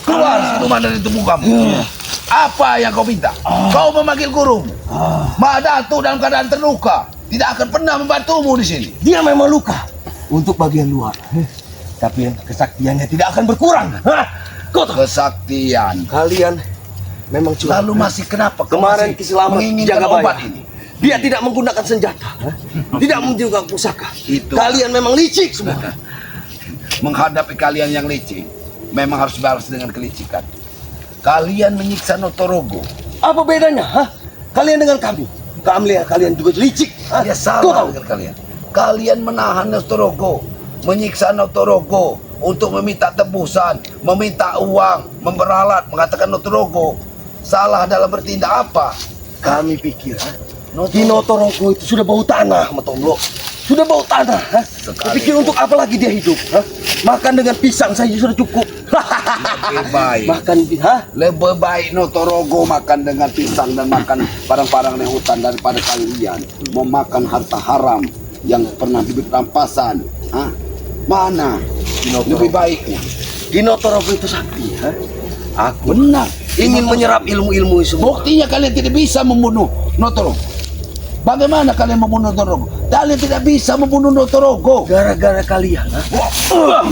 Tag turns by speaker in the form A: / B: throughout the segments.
A: Keluar siluman dari tubuh kamu. Apa yang kau minta? Kau memanggil gurumu. Madatu dalam keadaan terluka, tidak akan pernah membantumu di sini.
B: Dia memang luka untuk bagian luar, tapi kesaktiannya tidak akan berkurang.
A: Kesaktian.
B: Kalian memang curang.
A: Lalu masih kenapa
B: Kemarin Kiselamat
A: menginginkan
B: Jagabaya
A: obat ini?
B: Dia tidak menggunakan senjata, tidak menggunakan pusaka.
A: Itu.
B: Kalian memang licik semua.
A: Menghadapi kalian yang licik, memang harus balas dengan kelicikan. Kalian menyiksa Notorogo.
B: Apa bedanya? Kalian dengan kami? Kalian juga licik.
A: Dia salah dengan kalian. Kalian menahan Notorogo, menyiksa Notorogo untuk meminta tebusan, meminta uang, memperalat, mengatakan Notorogo salah dalam bertindak apa?
B: Kami pikir di Notorogo itu sudah bau tanah, Matomblo. Sudah bau tanah. Pikir untuk apa lagi dia hidup? Makan dengan pisang saja sudah cukup.
A: Lebih baik.
B: Makan,
A: Lebih baik Notorogo makan dengan pisang dan makan barang-barang dari hutan daripada kalian memakan harta haram yang pernah diberi rampasan. Mana? Lebih baiknya.
B: di Notorogo itu sakti. Aku
A: Benar.
B: ingin menyerap ilmu-ilmu itu.
A: Buktinya kalian tidak bisa membunuh Notorogo. Bagaimana kalian membunuh Notorogo? Kalian tidak bisa membunuh Notorogo.
B: Gara-gara kalian.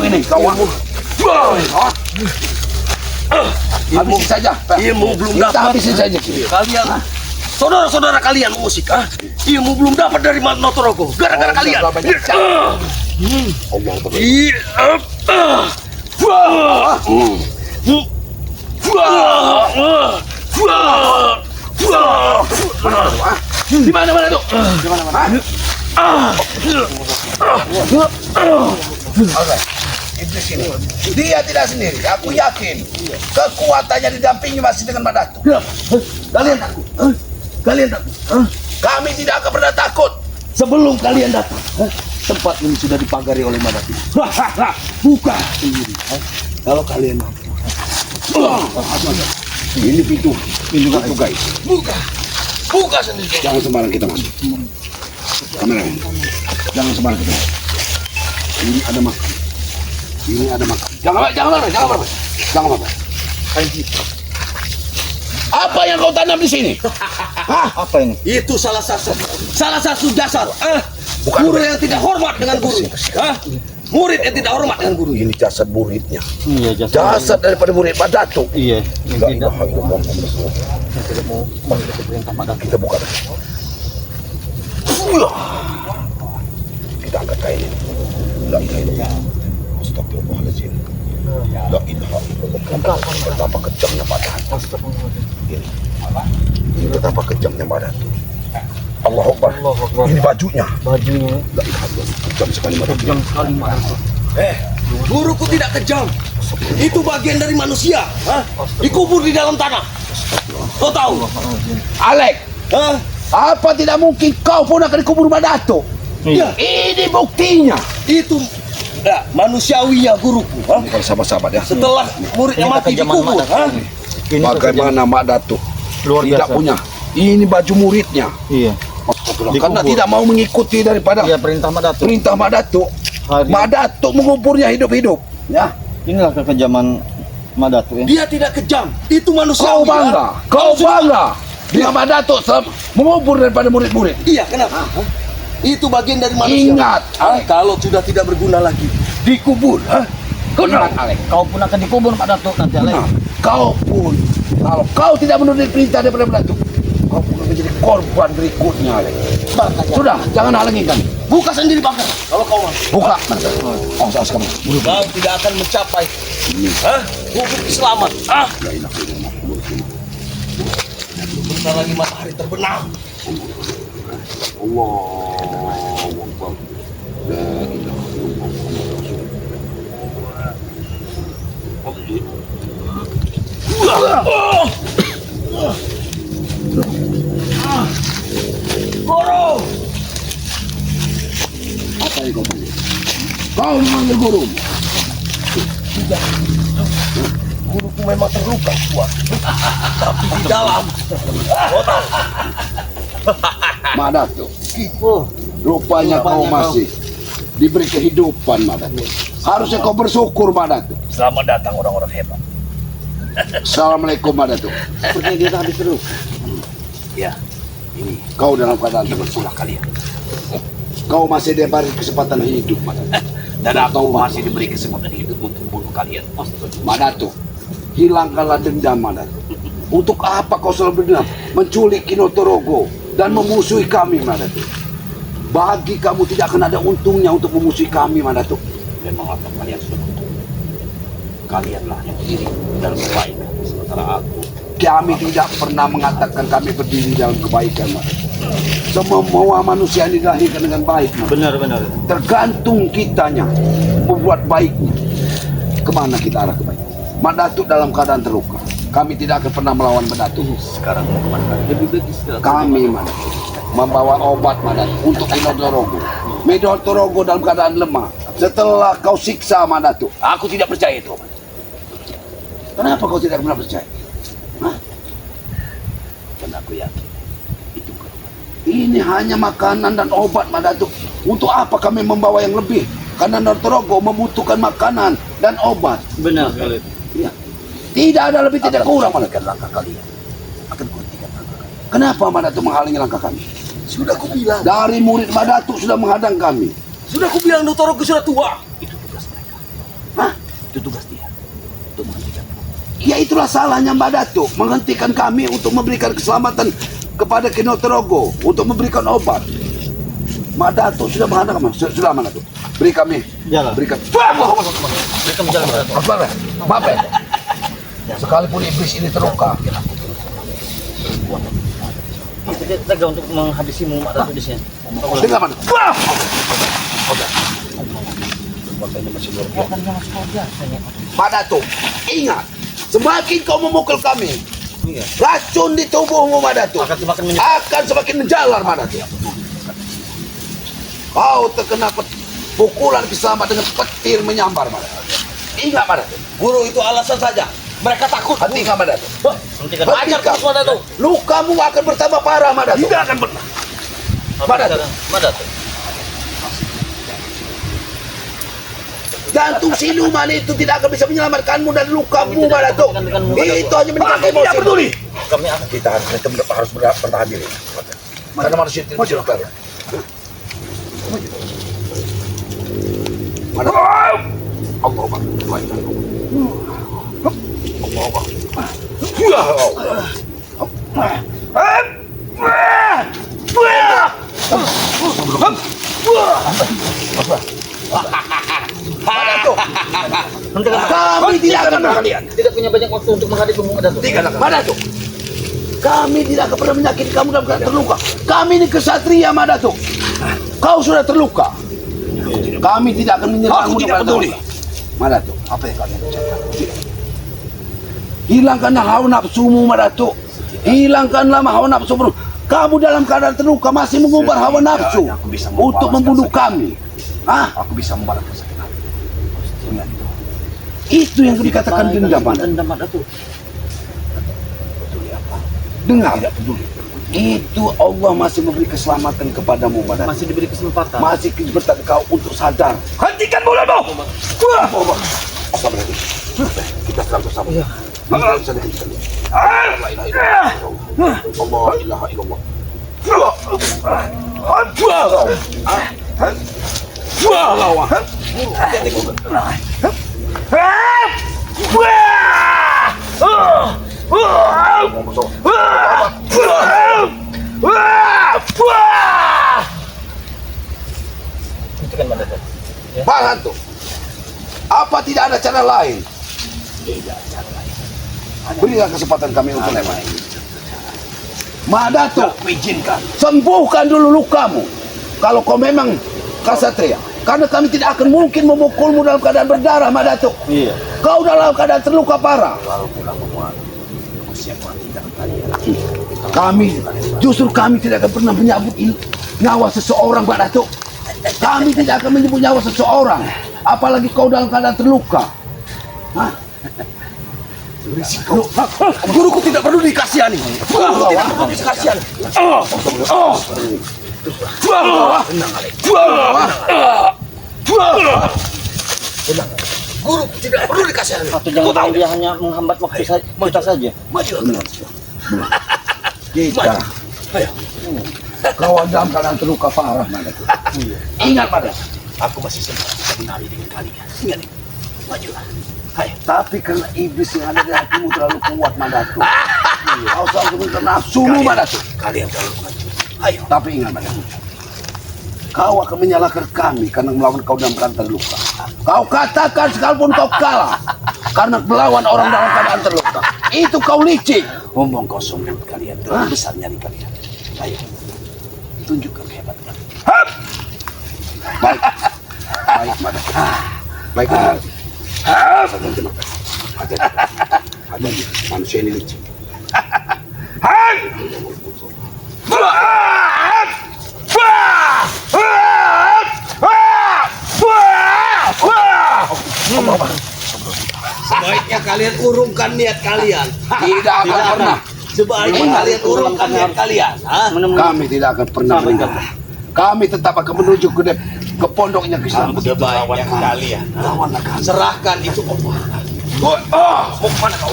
A: Ini kawan. Habisin saja.
B: Ilmu belum
A: Kita
B: dapat.
A: habisin saja.
B: Kalian, saudara-saudara kalian musik, ilmu belum dapat dari Notorogo. Gara-gara kalian.
A: Di mana-mana tuh? Di mana-mana? Iblis ini, dia tidak sendiri. Aku yakin kekuatannya didampingi masih dengan Madatu.
B: Kalian takut? Kalian takut?
A: Kami tidak akan pernah takut.
B: Sebelum kalian datang, tempat ini sudah dipagari oleh Madatu. Buka sendiri. Kalau kalian mau.
A: Ini pintu guys.
B: Buka sendiri.
A: Jangan sembarang kita masuk. Kamera. Jangan sembarang kita masuk. Ini ada makam. Ini ada makam. Jangan apa. Apa yang kau tanam di sini?
B: Apa ini? Itu salah satu dasar. Guru yang tidak hormat dengan guru. Murid yang tidak hormat dengan guru.
A: Ini jasad muridnya.
C: Iya,
A: Jasad daripada murid Madatu.
C: Iya,
A: La ilaha illallah.
C: tidak mau perintah Madatu.
A: Kita buka. Kita angkat kain ini. La ilaha illallah. Astagfirullahaladzim. La ilaha illallah. Betapa kejamnya Madatu. Ini betapa kejamnya Madatu. Allahu Akbar. Ini bajunya.
C: Bajunya
A: La ilaha illallah. Kejam sekali Madatu.
C: kejam sekali Madatu.
B: Guruku tidak kejam. Itu bagian dari manusia. Dikubur di dalam tanah. Kau tahu?
A: Alek, apa tidak mungkin kau pun akan dikubur Madatu?
C: Iya.
A: Ini buktinya.
B: Itu manusiawi ya guruku.
A: Kalau sahabat-sahabat ya.
B: Setelah muridnya
C: Ini
B: mati
C: kekejaman
B: dikubur.
C: Madatu. Ini
A: Bagaimana Madatu
C: luar
A: tidak
C: biasa.
A: punya? Ini baju muridnya.
C: Iya.
A: Karena
C: Dikubur.
A: tidak mau mengikuti daripada
C: Iya, perintah Madatu.
A: perintah Madatu.
C: Hari-
A: Madatu menguburnya hidup-hidup. Ya.
C: Inilah kekejaman Madatu ya.
B: Dia tidak kejam. Itu manusiawi.
A: Kau bangga. Kau bangga. Dia Madatu mengubur daripada murid-murid.
B: Iya, kenapa? Itu bagian dari manusia.
A: Ingat.
B: Kalau sudah tidak berguna lagi, dikubur.
A: Ingat, Alek.
C: Kau pun akan dikubur Madatu nanti Alek.
A: Nah, kau pun kalau kau tidak menuruti perintah daripada Madatu, kau pun akan menjadi korban berikutnya, Alek. Sudah, jangan halangi kami.
B: Buka sendiri bakar. Kalau kau mau.
A: Buka. Oh, sekarang.
B: Kau tidak akan mencapai. Bukit selamat.
A: La ilaha illallah.
B: Bentar lagi matahari terbenam.
A: Allahu Akbar. La ilaha illallah.
B: Guru.
A: Apa yang kau panggil? Kau memanggil guru.
B: Guruku memang terluka kuat. Tapi di dalam.
A: Madatu. Rupanya kau masih diberi kehidupan, Madatu. Harusnya kau bersyukur, Madatu.
B: Selamat datang orang-orang hebat.
A: Assalamualaikum Madatuk.
C: Sepertinya dia habis terus.
A: Ya, ini kau dalam keadaan terbersih kalian. Kau masih diberi kesempatan hidup, Madatuk. Dan kau masih diberi kesempatan hidup untuk bunuh kalian. Madatuk, hilangkanlah dendam, Madatuk. Untuk apa kau selalu berdendam? Menculik Kinotorogo dan memusuhi kami, Madatuk. Bagi kamu tidak akan ada untungnya untuk memusuhi kami, Madatuk. Memang apa kalian sudah untung. Kalianlah yang berdiri dalam kebaikan, sementara kami tidak pernah mengatakan kami berdiri dalam kebaikan, Madatuk. Semua manusia ini dilahirkan dengan baik, Madatuk.
C: Benar.
A: Tergantung kitanya membuat baiknya. Kemana kita arah kebaikan? Madatuk dalam keadaan terluka. Kami tidak akan pernah melawan Madatuk. Sekarang mau kemana? Kami, Madatuk, membawa obat, Madatuk, untuk Kinotorogo. Kinotorogo dalam keadaan lemah. Setelah kau siksa, Madatuk, aku tidak percaya itu. Kenapa kau tidak pernah percaya? Hah? Karena aku yakin itu bukan obat. Ini hanya makanan dan obat, Madatuk. Untuk apa kami membawa yang lebih? Karena Kinotorogo membutuhkan makanan dan obat.
C: Benar sekali.
A: Ya. Tidak ada lebih, tidak kurang, Madatuk. Langkah kalian akan kuhentikan langkah kalian. Kenapa Madatuk menghalangi langkah kami?
B: Sudah aku bilang.
A: Dari murid Madatuk sudah menghadang kami.
B: Sudah aku bilang Kinotorogo sudah tua.
A: Itu tugas mereka. Hah? Itu tugas dia untuk menghentikan. Ya itulah salahnya Madatuk, menghentikan kami untuk memberikan keselamatan kepada Kinotorogo, untuk memberikan obat. Madatuk sudah menghadang kami. Sudah Madatuk. Beri kami
C: Jalan.
A: berikan.
C: Mereka berjalan Madatuk.
A: Maaf ya. Sekalipun iblis ini terluka,
C: Kita tega untuk menghabisimu Madatuk di sini.
A: dengar Madatuk. Madatuk, ingat, semakin kau memukul kami, racun di tubuhmu, Madatuk, akan semakin menjalar, Madatuk. Kau terkena pukulan kisama dengan petir menyambar, Madatuk. Ingat, Madatuk.
B: Guru itu alasan saja. Mereka takut.
A: Hentikan, Madatuk.
C: Hentikan.
B: Ajar terus Madatuk.
A: Lukamu akan bertambah parah, Madatuk.
B: Tidak akan pernah.
C: Madatuk.
A: Jantung siluman itu tidak akan bisa menyelamatkanmu dan lukamu, Madatuk. Itu hanya meningkatkan emosi.
B: Tidak peduli.
C: Kami akan
A: Kita harus bertahan diri. Karena manusia itu tidak bertahan. Madatuk. Allah kami tidak akan kalian.
C: tidak punya banyak waktu untuk menghadapimu Madatuk.
A: Madatuk, kami tidak akan pernah menyakiti kamu dalam keadaan terluka. Kami ini kesatria, Madatuk. Kau sudah terluka. Kami tidak akan menyerangmu.
B: Aku tidak peduli.
A: Madatuk, apa yang kalian ucapkan? Hilangkanlah hawa nafsumu, Madatuk. Hilangkanlah hawa nafsumu. Kamu dalam keadaan terluka masih mengumbar hawa nafsu untuk membunuh kami. Hah? Aku bisa membalaskan sakit hati. Ingat itu. Itu yang dikatakan dendam, Madatuk.
C: Dendam Madatuk.
A: Dengar, tidak peduli. Itu Allah masih memberi keselamatan kepadamu, Madatuk.
C: Masih diberi kesempatan.
A: Masih kesempatan kau untuk sadar.
B: Hentikan mulutmu.
A: Kita serang bersama.
C: Iya.
A: Allah ilaha illallah.
C: Hentikan Madatuk.
A: Pak Hantu, apa tidak ada cara lain? Tidak ada cara lain. Berilah kesempatan kami untuk lewat. Madatuk, izinkan. Sembuhkan dulu lukamu. Kalau kau memang kasatria, karena kami tidak akan mungkin memukulmu dalam keadaan berdarah, Madatuk.
C: Iya.
A: Kau dalam keadaan terluka parah. Justru kami tidak akan pernah menyambut nyawa seseorang, Madatuk. Kami tidak akan menyebut nyawa seseorang, apalagi kau dalam keadaan terluka. Hah?
B: Risiko. Guruku tidak perlu dikasihani. Guruku tidak perlu dikasihani.
A: Guru tidak perlu dikasih
C: Atau jangan dia hanya menghambat waktu kita saja.
A: Maju. Kita. Ayo. Kawan dalam keadaan terluka parah Madatu. Ingat Madatu. Aku masih sempat menari dengan kalian. Ingat ini. Majulah. Hai. Tapi karena iblis yang ada di hatimu terlalu kuat Madatu. Kau selalu minta nafsumu Madatu. Kalian terlalu maju. Ayo. Tapi ingat Madatu. Kau akan menyalahkan kami karena melawan kau dalam keadaan terluka. Kau katakan sekalipun kau kalah karena melawan orang dalam keadaan terluka. Itu kau licik. Ngomong kosong dan kalian terlalu besar nyari kalian. Ayo. Tunjukkan kehebatannya. Baik. Baik, Madam. Baik, Madam. Terima kasih. Hati-hati. Manusia ini licik. Hai! Sebaiknya kalian urungkan niat kalian. Tidak akan pernah. Sebaiknya kalian urungkan niat kalian. Kami tidak akan pernah menyerah. Kami tetap akan menuju ke pondoknya Kisah. Sebaiknya kalian serahkan itu obat. Mau kemana kau?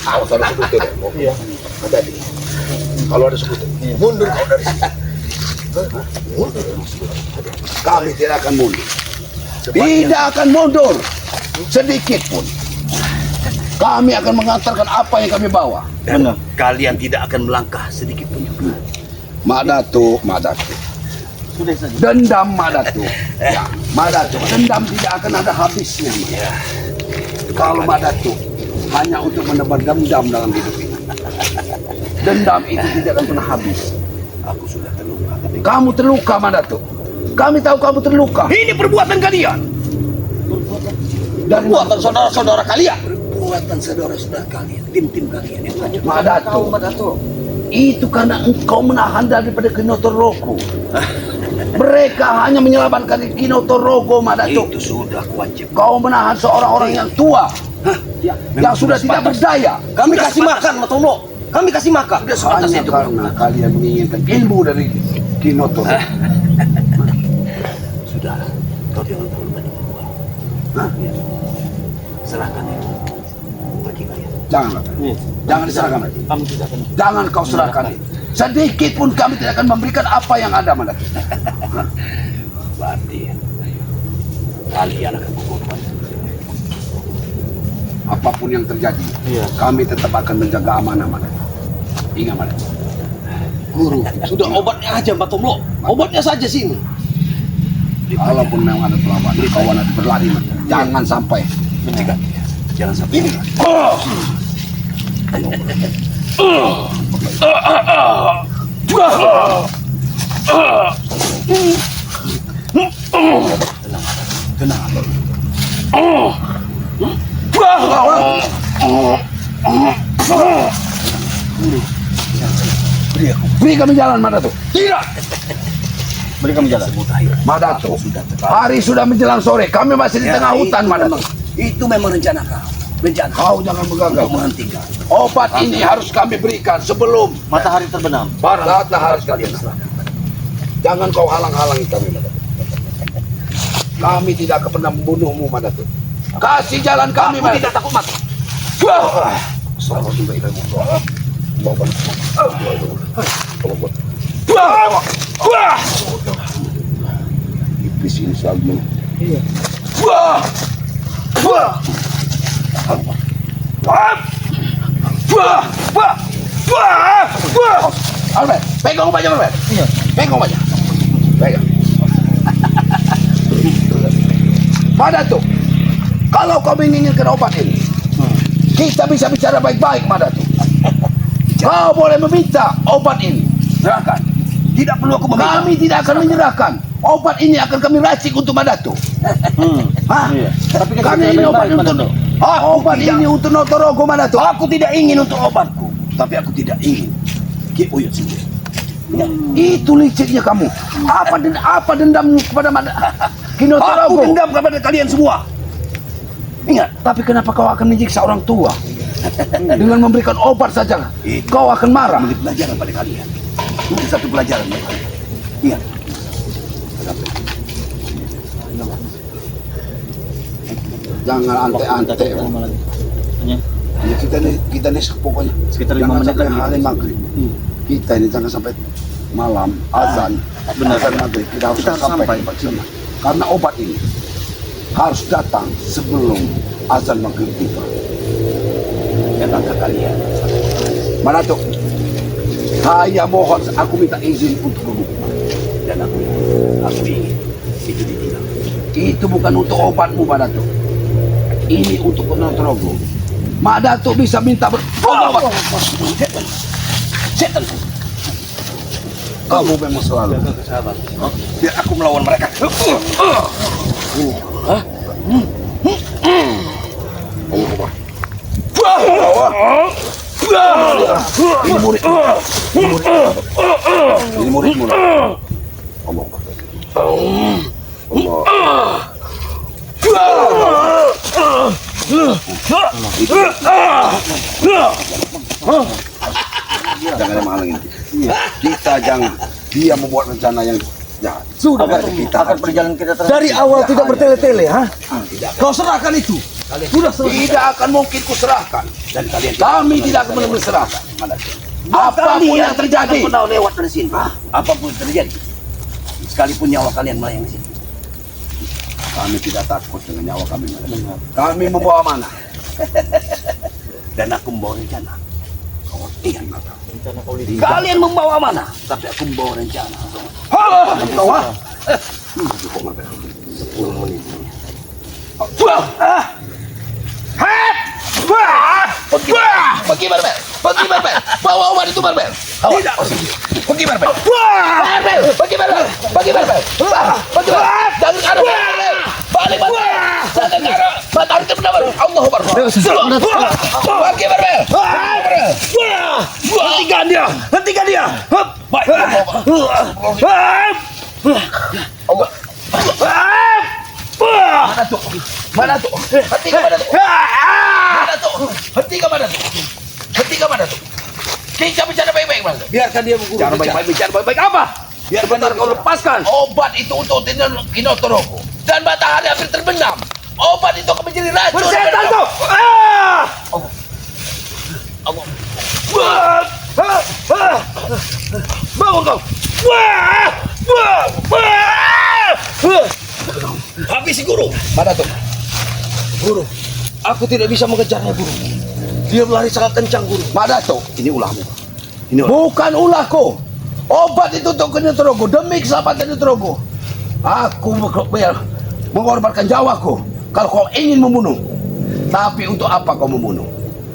A: Kalau ada sekutu, iya. Hati-hati. Kalau ada sekutu, mundur kau dari sini. Mundur. Kami tidak akan mundur. Tidak akan mundur sedikit pun. Kami akan mengantarkan apa yang kami bawa. Dan kalian tidak akan melangkah sedikit pun juga. Madatu.
C: Sudah saja.
A: Dendam Madatu. Ya, Madatu. Dendam tidak akan ada habisnya. Ya. Kalau Madatu hanya untuk menebar dendam dalam hidup ini. Dendam itu tidak akan pernah habis. Aku sudah terluka. Kamu terluka Madatu. Kami tahu kamu terluka. Ini perbuatan kalian. Dan perbuatan saudara-saudara kalian. Perbuatan saudara-saudara kalian. Tim-tim kalian yang maju. Madatu. Itu karena engkau menahan daripada Kinotorogo. Mereka hanya menyelamatkan Kinotorogo, Madatu. Itu sudah wajib. Kau menahan seorang orang yang tua, yang sudah tidak berdaya.
B: Kami kasih makan, Matomo. Kami kasih makan.
A: Hanya karena kalian menginginkan ilmu dari Kinotorogo. Sudah, kau jangan terlalu banyak berbual. Serahkan itu. Pergi kalian. Janganlah. Jangan diserahkan lagi.
C: Kami tidak akan.
A: Jangan kau serahkan. Sedikit pun kami tidak akan memberikan apa yang ada, Madatu. Berarti kalian akan berkorban. Apapun yang terjadi, kami tetap akan menjaga amanah, Madatu. Ingat, Madatu.
B: Guru, sudah obatnya aja, Matomo. Obatnya saja sini.
A: Kalaupun memang ada perlawanan, kawan ada berlari, Madatu. Jangan sampai mencegat dia. Jangan sampai. Ini. Tenang. Beri kami jalan, Madatu. Tidak.
C: Beri kami jalan.
A: Madatu. Hari sudah menjelang sore. Kami masih di tengah hutan, Madatu.
B: Itu memang rencana kau. Rencana.
A: Kau jangan bergagal menghentikan. Obat ini harus kami berikan sebelum
C: Matahari terbenam.
A: Data harus kalian serahkan. Jangan kau halang-halangi kami, Madatu. Kami tidak akan pernah membunuhmu, Madatu. Kasih jalan kami, Madatu. Tidak takut mati. Iblis ini selalu. Iya. Albert, pegang obatnya, Albert. Iya. Pegang obatnya. Pegang. Madatu, kalau kau menginginkan obat ini, kita bisa bicara baik-baik, Madatu. Kau boleh meminta obat ini. Serahkan.
B: Tidak perlu aku meminta.
A: Kami tidak akan menyerahkan. Obat ini akan kami racik untuk Madatu.
C: Iya. Tapi
A: Kami ini obat untuk obat ini untuk Notorogo, Madatu.
B: Aku tidak ingin untuk obatku, tapi aku tidak ingin Ki Uyut sendiri.
A: Itu liciknya kamu. Apa dendammu kepada Kinotorogo?
B: Aku dendam kepada kalian semua. Ingat.
A: Tapi kenapa kau akan menyiksa orang tua? Dengan memberikan obat saja kau akan marah.
B: Menjadi pelajaran pada kalian. Itu satu pelajaran buat kalian. Ingat.
A: Jangan ante-ante.
C: Hanya
A: Ya, kita nih pokoknya
C: sekitar 5
A: jangan
C: menit
A: sampai
C: lagi.
A: hari maghrib. Kita ini jangan sampai malam azan.
C: Benar.
A: Azan maghrib kita harus sampai di sana. Karena obat ini harus datang sebelum azan maghrib tiba.
B: Kata kalian.
A: Mana tuh? Saya mohon, aku minta izin untuk berbuka.
B: Dan aku ingin itu ditinggal.
A: Itu bukan untuk obatmu, Pak Datuk. Ini untuk Notorogo. Mak Datuk bisa minta berobat.
B: Setan.
A: Kamu memang selalu.
B: Biar aku melawan mereka.
A: Ini murid. Ini murid. Allah. Jangan malangin. Kita jangan. Dia membuat rencana yang jahat.
B: Sudah
C: akan perjalanan kita terus.
B: dari awal tidak bertele-tele, ha?
A: Tidak.
B: Kau serahkan itu. Sudah selesai.
A: Tidak akan mungkin kuserahkan.
B: Dan kalian
A: Kami tidak akan benar-benar serahkan. Apapun yang terjadi.
B: pernah lewat dari sini. Apapun yang terjadi. Sekalipun nyawa kalian melayang di sini.
A: Kami tidak takut dengan nyawa kami. Kami membawa mana?
B: Dan aku membawa rencana. Kau ingat maka.
C: Rencana politik.
B: Kalian membawa mana? Tapi aku membawa rencana.
A: Kau ah?
B: 10 menit.
A: Pergi Barbel. Pergi Barbel. Bawa obat itu Barbel.
B: Tidak.
A: Pergi Barbel. Barbel. Pergi Barbel. Pergi Barbel. Pergi Barbel. Jangan ada Barbel. Balik Barbel. Jangan ada. Matahari terbenam. Allahu Akbar. Pergi Barbel.
B: Hentikan dia. Hentikan dia.
A: Baik. Mana tuh? Mana tuh? Hentikan mana tuh? Mana tuh? Hentikan mana tuh? Hentikan mana tuh? Kita bicara baik-baik mana tuh?
B: Biarkan dia berguru.
A: Bicara baik-baik, bicara baik-baik apa?
B: Biar benar kau lepaskan.
A: Obat itu untuk Kinotorogo dan matahari hampir terbenam. Obat itu akan menjadi racun.
B: Bersetan kau. Bangun kau. Habisi guru.
A: Mana tuh?
B: Guru, aku tidak bisa mengejarnya, guru. Dia berlari sangat kencang, guru.
A: Mana tuh?
B: Ini ulahmu. Ini ulah.
A: Bukan ulahku. Obat itu untuk Kinotorogo demi keselamatan Kinotorogo. Aku mengorbankan nyawaku kalau kau ingin membunuh. Tapi untuk apa kau membunuh?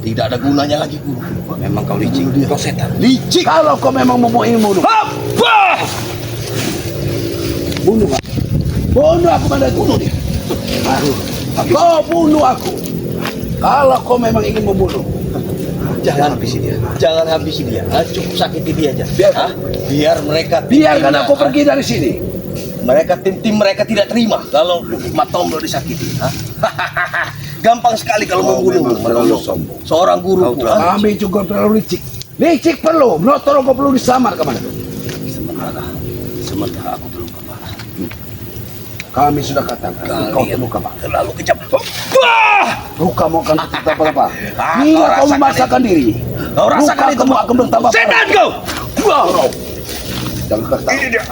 B: Tidak ada gunanya lagi, guru. Memang kau licik, kau setan.
A: Licik. Kalau kau memang mau ingin membunuh, bunuh aku. Bunuh aku mana bunuh dia. Kau bunuh aku. Kalau kau memang ingin membunuh,
B: Jangan habisi dia. Jangan habisi dia. Cukup sakiti dia aja.
A: Biar-
B: Biar mereka
A: biarkan aku pergi dari sini.
B: Mereka tim mereka tidak terima kalau Matomblo disakiti. Gampang sekali kalau
A: Kau
B: membunuh.
A: memang terlalu sombong.
B: Seorang guru.
A: Kami juga terlalu licik. Licik perlu. Notorogo perlu disamar kemana?
B: Sementara aku belum kepala.
A: Kami sudah katakan, kau terluka pak.
B: Terlalu kejam.
A: Lukamu akan tetap apa?
B: Ah,
A: Bila
B: kau
A: kau
B: rasakan
A: memaksakan diri,
B: Kau rasakan itu,
A: kamu akan bertambah.
B: Setan kau.
A: Jangan kata.
B: Ini dia.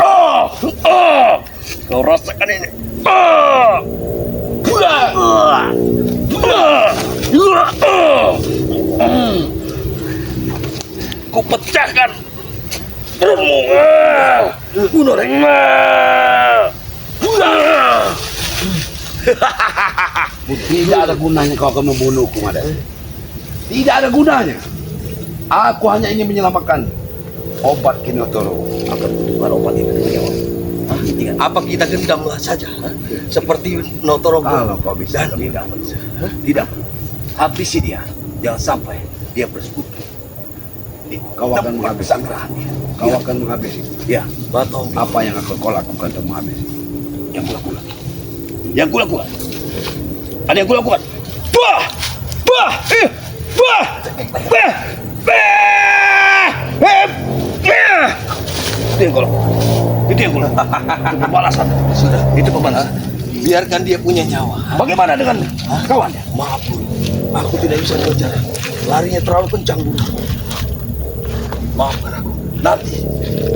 B: Kau rasakan ini. Ku pecahkan perutmu. Bunuh mereka.
A: Tidak ada gunanya kau akan membunuhku, Mada. Tidak ada gunanya. Aku hanya ingin menyelamatkan obat Kinotorogo.
B: Akan butuhkan obat itu menjawab. Apa kita gendamlah saja, seperti Notorogo?
A: Kalau kau bisa.
B: Dan tidak bisa. Tidak. Habisi dia. Jangan sampai dia bersekutu.
A: Kau akan menghabisi.
B: Sanggrahannya.
A: Kau akan menghabisi.
B: Ya, Batom.
A: Apa yang akan kau lakukan untuk menghabisi?
B: Yang kulakukan. Yang kulakukan. Ada yang kulakukan. Bah! Bah! Wah! Itu yang golong. Itu yang golong. Itu pembalasan. Sudah, itu pembalasan. Biarkan dia punya nyawa. Bagaimana dengan kawannya? Maaf, Guru. Aku tidak bisa mengejar. Larinya terlalu kencang, Guru. Maafkan aku. Nanti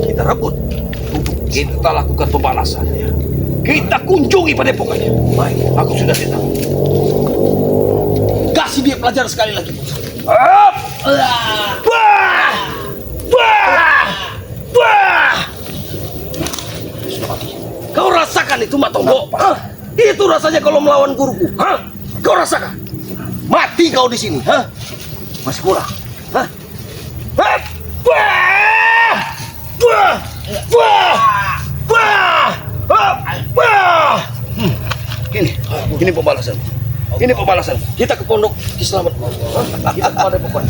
B: kita rebut untuk kita lakukan pembalasan. Kita kunjungi padepokannya. Baik, aku sudah tenang. Kasih dia pelajaran sekali lagi. Wah! Wah! Wah! Wah! Sudah mati. Kau rasakan itu, Matombo? Hah? Itu rasanya kalau melawan guruku. Hah? Kau rasakan? Mati kau di sini. Hah? Masih kurang. Hah? Hah? Wah! Wah! Wah! Wah! Wah! Ini pembalasan. Ini pembalasan. Kita ke pondok Ki Slamet. Kita kepada pokok.